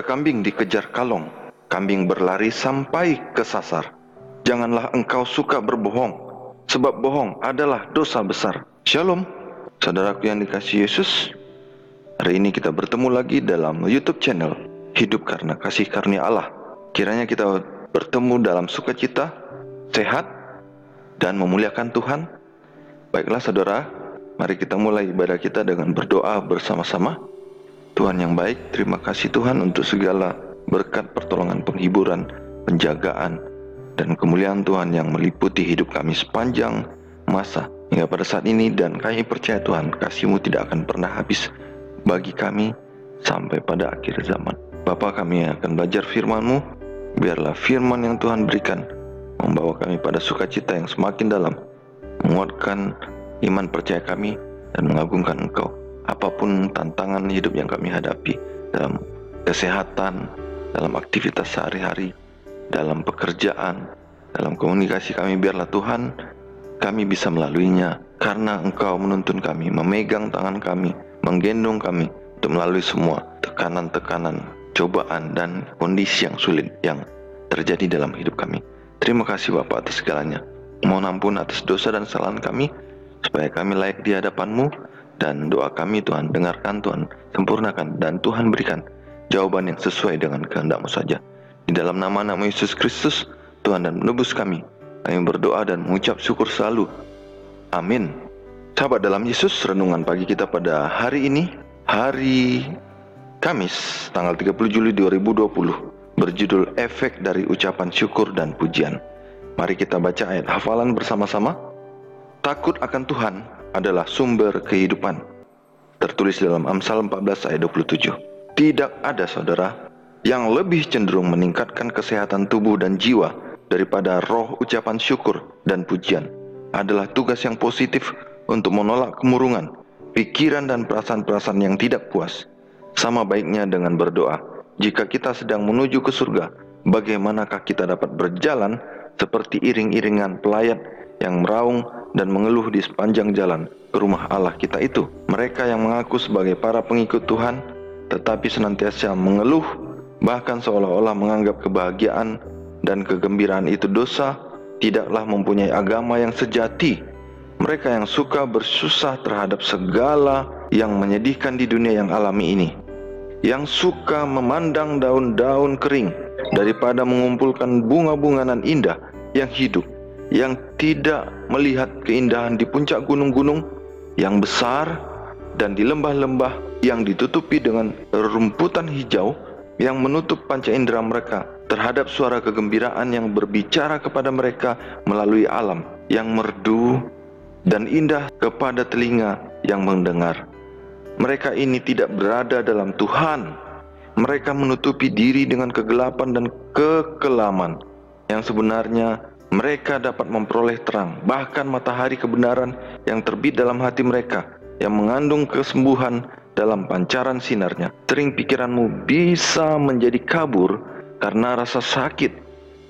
kambing dikejar kalong, kambing berlari sampai kesasar. Janganlah engkau suka berbohong, sebab bohong adalah dosa besar. Shalom, saudaraku yang dikasihi Yesus. Hari ini kita bertemu lagi dalam YouTube channel Hidup Karena Kasih Karunia Allah. Kiranya kita bertemu dalam sukacita, sehat, dan memuliakan Tuhan. Baiklah saudara, mari kita mulai ibadah kita dengan berdoa bersama-sama. Tuhan yang baik, terima kasih Tuhan untuk segala berkat, pertolongan, penghiburan, penjagaan, dan kemuliaan Tuhan yang meliputi hidup kami sepanjang masa hingga pada saat ini. Dan kami percaya Tuhan, kasih-Mu tidak akan pernah habis bagi kami sampai pada akhir zaman. Bapa, kami akan belajar firman-Mu. Biarlah firman yang Tuhan berikan membawa kami pada sukacita yang semakin dalam, menguatkan iman percaya kami, dan mengagungkan Engkau. Apapun tantangan hidup yang kami hadapi, dalam kesehatan, dalam aktivitas sehari-hari, dalam pekerjaan, dalam komunikasi kami, biarlah Tuhan kami bisa melaluinya, karena Engkau menuntun kami, memegang tangan kami, menggendong kami untuk melalui semua tekanan-tekanan, cobaan, dan kondisi yang sulit yang terjadi dalam hidup kami. Terima kasih Bapa atas segalanya. Mohon ampun atas dosa dan kesalahan kami, supaya kami layak di hadapan-Mu. Dan doa kami Tuhan, dengarkan Tuhan, sempurnakan, dan Tuhan berikan jawaban yang sesuai dengan kehendak-Mu saja. Di dalam nama Yesus Kristus, Tuhan dan menebus kami berdoa dan mengucap syukur selalu. Amin. Sahabat dalam Yesus, renungan pagi kita pada hari ini, hari Kamis, tanggal 30 Juli 2020, berjudul Efek dari Ucapan Syukur dan Pujian. Mari kita baca ayat hafalan bersama-sama. Takut akan Tuhan adalah sumber kehidupan. Tertulis dalam Amsal 14 ayat 27. Tidak ada saudara yang lebih cenderung meningkatkan kesehatan tubuh dan jiwa daripada roh ucapan syukur dan pujian. Adalah tugas yang positif untuk menolak kemurungan, pikiran dan perasaan-perasaan yang tidak puas. Sama baiknya dengan berdoa. Jika kita sedang menuju ke surga, bagaimanakah kita dapat berjalan seperti iring-iringan pelayat yang meraung dan mengeluh di sepanjang jalan ke rumah Allah kita itu? Mereka yang mengaku sebagai para pengikut Tuhan, tetapi senantiasa mengeluh, bahkan seolah-olah menganggap kebahagiaan dan kegembiraan itu dosa, tidaklah mempunyai agama yang sejati. Mereka yang suka bersusah terhadap segala yang menyedihkan di dunia yang alami ini, yang suka memandang daun-daun kering daripada mengumpulkan bunga-bunga nan indah yang hidup, yang tidak melihat keindahan di puncak gunung-gunung yang besar dan di lembah-lembah yang ditutupi dengan rumputan hijau, yang menutup panca indera mereka terhadap suara kegembiraan yang berbicara kepada mereka melalui alam yang merdu dan indah kepada telinga yang mendengar. Mereka ini tidak berada dalam Tuhan. Mereka menutupi diri dengan kegelapan dan kekelaman. Yang sebenarnya mereka dapat memperoleh terang, bahkan matahari kebenaran yang terbit dalam hati mereka, yang mengandung kesembuhan dalam pancaran sinarnya. Tering pikiranmu bisa menjadi kabur karena rasa sakit,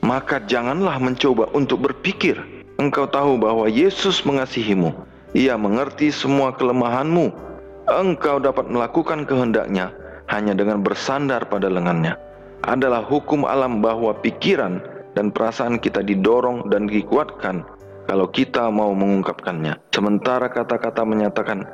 maka janganlah mencoba untuk berpikir. Engkau tahu bahwa Yesus mengasihimu. Ia mengerti semua kelemahanmu. Engkau dapat melakukan kehendak-Nya hanya dengan bersandar pada lengannya. Adalah hukum alam bahwa pikiran dan perasaan kita didorong dan dikuatkan kalau kita mau mengungkapkannya. Sementara kata-kata menyatakan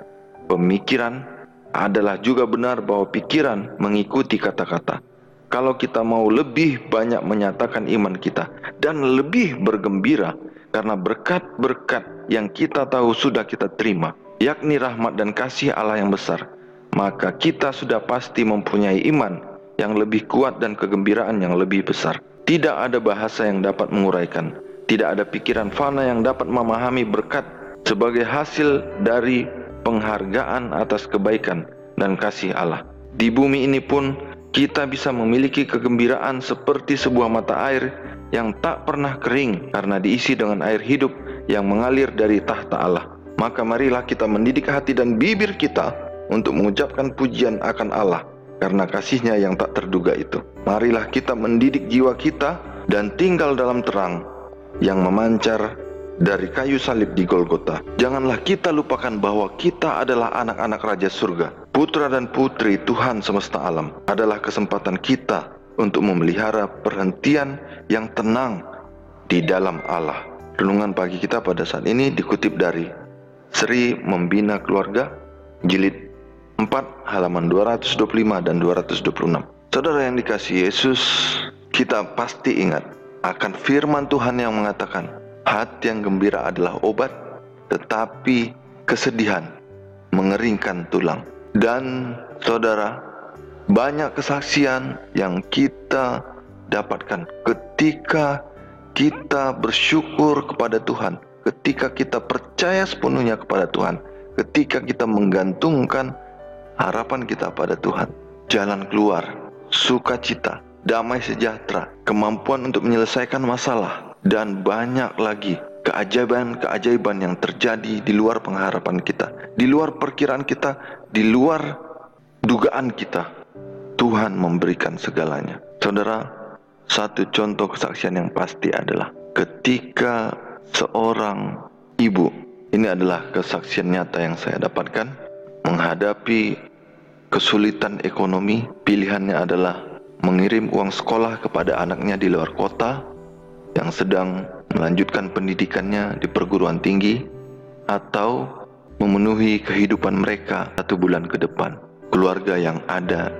pemikiran, adalah juga benar bahwa pikiran mengikuti kata-kata. Kalau kita mau lebih banyak menyatakan iman kita dan lebih bergembira karena berkat-berkat yang kita tahu sudah kita terima, yakni rahmat dan kasih Allah yang besar, maka kita sudah pasti mempunyai iman yang lebih kuat dan kegembiraan yang lebih besar. Tidak ada bahasa yang dapat menguraikan, tidak ada pikiran fana yang dapat memahami berkat sebagai hasil dari penghargaan atas kebaikan dan kasih Allah. Di bumi ini pun kita bisa memiliki kegembiraan seperti sebuah mata air yang tak pernah kering karena diisi dengan air hidup yang mengalir dari tahta Allah. Maka marilah kita mendidik hati dan bibir kita untuk mengucapkan pujian akan Allah karena kasih-Nya yang tak terduga itu. Marilah kita mendidik jiwa kita dan tinggal dalam terang yang memancar dari kayu salib di Golgota. Janganlah kita lupakan bahwa kita adalah anak-anak Raja Surga, putra dan putri Tuhan semesta alam. Adalah kesempatan kita untuk memelihara perhentian yang tenang di dalam Allah. Renungan pagi kita pada saat ini dikutip dari Seri Membina Keluarga, jilid 4, halaman 225 dan 226. Saudara yang dikasihi Yesus, kita pasti ingat akan firman Tuhan yang mengatakan, hati yang gembira adalah obat, tetapi kesedihan mengeringkan tulang. Dan saudara, banyak kesaksian yang kita dapatkan ketika kita bersyukur kepada Tuhan, ketika kita percaya sepenuhnya kepada Tuhan, ketika kita menggantungkan harapan kita pada Tuhan. Jalan keluar, sukacita, damai sejahtera, kemampuan untuk menyelesaikan masalah, dan banyak lagi keajaiban-keajaiban yang terjadi di luar pengharapan kita, di luar perkiraan kita, di luar dugaan kita. Tuhan memberikan segalanya. Saudara, satu contoh kesaksian yang pasti adalah ketika seorang ibu, ini adalah kesaksian nyata yang saya dapatkan, menghadapi kesulitan ekonomi. Pilihannya adalah mengirim uang sekolah kepada anaknya di luar kota yang sedang melanjutkan pendidikannya di perguruan tinggi, atau memenuhi kehidupan mereka 1 bulan ke depan, keluarga yang ada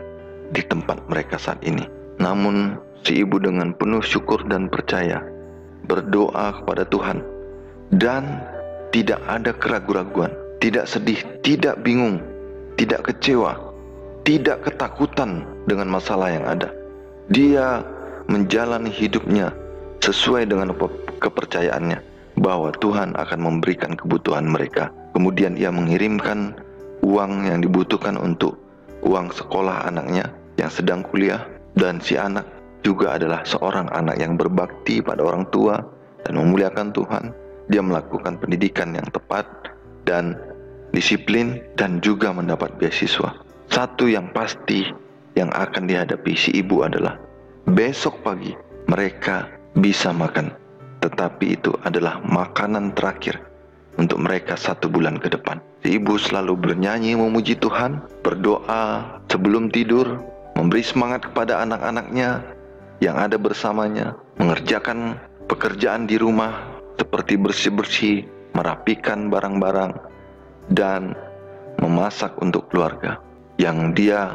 di tempat mereka saat ini. Namun si ibu dengan penuh syukur dan percaya berdoa kepada Tuhan, dan tidak ada keraguan-raguan, tidak sedih, tidak bingung, tidak kecewa, tidak ketakutan dengan masalah yang ada. Dia menjalani hidupnya sesuai dengan kepercayaannya bahwa Tuhan akan memberikan kebutuhan mereka. Kemudian ia mengirimkan uang yang dibutuhkan untuk uang sekolah anaknya yang sedang kuliah, dan si anak juga adalah seorang anak yang berbakti pada orang tua dan memuliakan Tuhan. Dia melakukan pendidikan yang tepat dan disiplin, dan juga mendapat beasiswa. Satu yang pasti yang akan dihadapi si ibu adalah besok pagi mereka bisa makan, tetapi itu adalah makanan terakhir untuk mereka 1 bulan ke depan. Si ibu selalu bernyanyi memuji Tuhan, berdoa sebelum tidur, memberi semangat kepada anak-anaknya yang ada bersamanya, mengerjakan pekerjaan di rumah seperti bersih-bersih, merapikan barang-barang, dan memasak untuk keluarga yang dia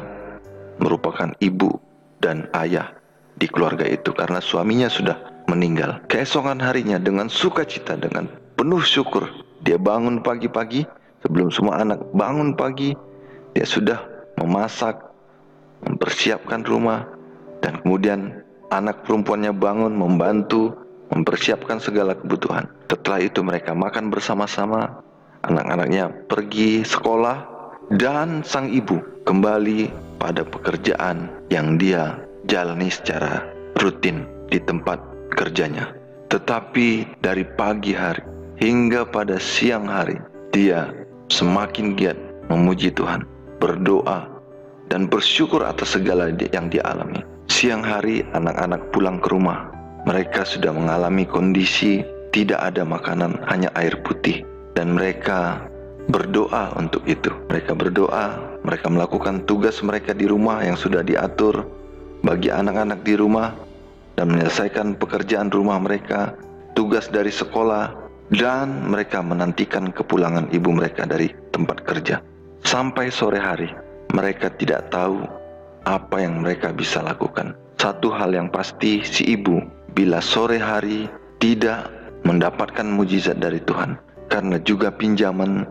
merupakan ibu dan ayah di keluarga itu karena suaminya sudah meninggal. Keesokan harinya dengan sukacita, dengan penuh syukur, dia bangun pagi-pagi. Sebelum semua anak bangun pagi, dia sudah memasak, mempersiapkan rumah, dan kemudian anak perempuannya bangun membantu mempersiapkan segala kebutuhan. Setelah itu mereka makan bersama-sama, anak-anaknya pergi sekolah, dan sang ibu kembali pada pekerjaan yang dia jalani secara rutin di tempat kerjanya. Tetapi dari pagi hari hingga pada siang hari, dia semakin giat memuji Tuhan, berdoa, dan bersyukur atas segala yang dia alami. Siang hari anak-anak pulang ke rumah. Mereka sudah mengalami kondisi tidak ada makanan, hanya air putih. Dan mereka berdoa untuk itu. Mereka berdoa, mereka melakukan tugas mereka di rumah yang sudah diatur bagi anak-anak di rumah, dan menyelesaikan pekerjaan rumah mereka, tugas dari sekolah, dan mereka menantikan kepulangan ibu mereka dari tempat kerja. Sampai sore hari, mereka tidak tahu apa yang mereka bisa lakukan. Satu hal yang pasti, si ibu bila sore hari tidak mendapatkan mujizat dari Tuhan, karena juga pinjaman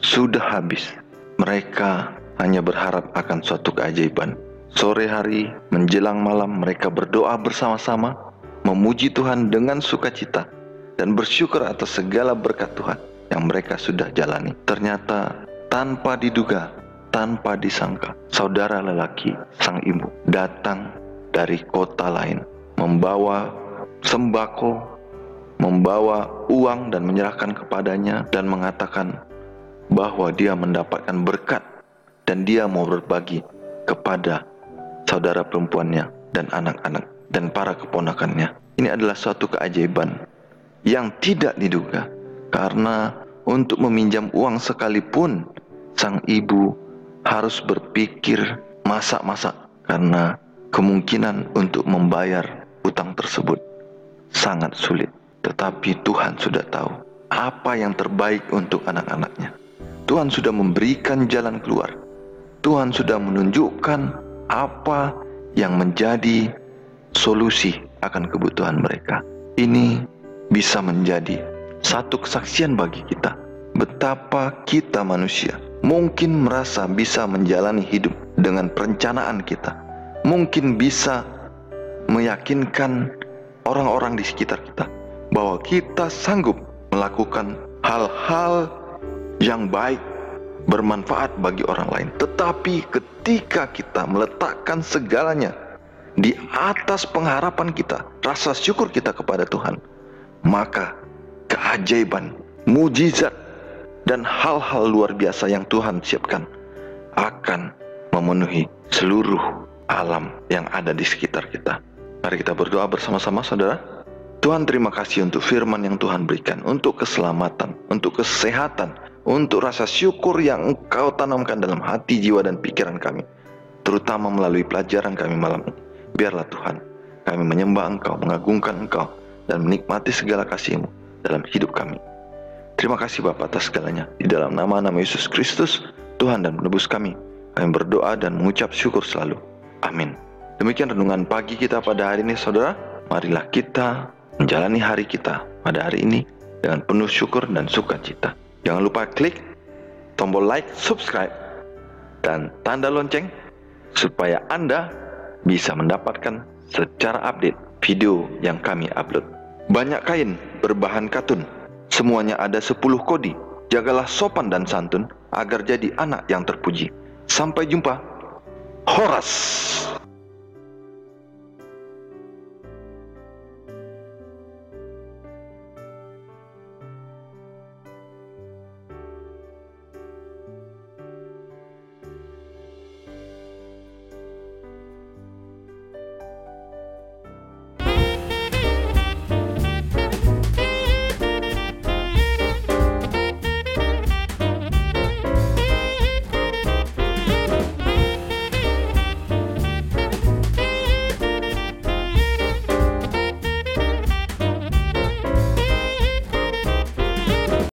sudah habis, mereka hanya berharap akan suatu keajaiban. Sore hari menjelang malam mereka berdoa bersama-sama, memuji Tuhan dengan sukacita, dan bersyukur atas segala berkat Tuhan yang mereka sudah jalani. Ternyata tanpa diduga, tanpa disangka, saudara lelaki sang ibu datang dari kota lain, membawa sembako, membawa uang, dan menyerahkan kepadanya, dan mengatakan bahwa dia mendapatkan berkat dan dia mau berbagi kepada saudara perempuannya dan anak-anak dan para keponakannya. Ini adalah suatu keajaiban yang tidak diduga. Karena untuk meminjam uang sekalipun, sang ibu harus berpikir masak-masak karena kemungkinan untuk membayar utang tersebut sangat sulit. Tetapi Tuhan sudah tahu apa yang terbaik untuk anak-anaknya. Tuhan sudah memberikan jalan keluar. Tuhan sudah menunjukkan apa yang menjadi solusi akan kebutuhan mereka. Ini bisa menjadi satu kesaksian bagi kita betapa kita manusia mungkin merasa bisa menjalani hidup dengan perencanaan kita, mungkin bisa meyakinkan orang-orang di sekitar kita bahwa kita sanggup melakukan hal-hal yang baik, bermanfaat bagi orang lain. Tetapi ketika kita meletakkan segalanya di atas pengharapan kita, rasa syukur kita kepada Tuhan, maka keajaiban, mujizat, dan hal-hal luar biasa yang Tuhan siapkan akan memenuhi seluruh alam yang ada di sekitar kita. Mari kita berdoa bersama-sama, saudara. Tuhan, terima kasih untuk firman yang Tuhan berikan, untuk keselamatan, untuk kesehatan, untuk rasa syukur yang Engkau tanamkan dalam hati, jiwa, dan pikiran kami, terutama melalui pelajaran kami malam ini. Biarlah Tuhan, kami menyembah Engkau, mengagungkan Engkau, dan menikmati segala kasih-Mu dalam hidup kami. Terima kasih Bapa atas segalanya. Di dalam nama Yesus Kristus, Tuhan dan Penebus kami berdoa dan mengucap syukur selalu. Amin. Demikian renungan pagi kita pada hari ini, saudara. Marilah kita menjalani hari kita pada hari ini dengan penuh syukur dan sukacita. Jangan lupa klik tombol like, subscribe, dan tanda lonceng supaya Anda bisa mendapatkan secara update video yang kami upload. Banyak kain berbahan katun, semuanya ada 10 kodi. Jagalah sopan dan santun agar jadi anak yang terpuji. Sampai jumpa. Horas.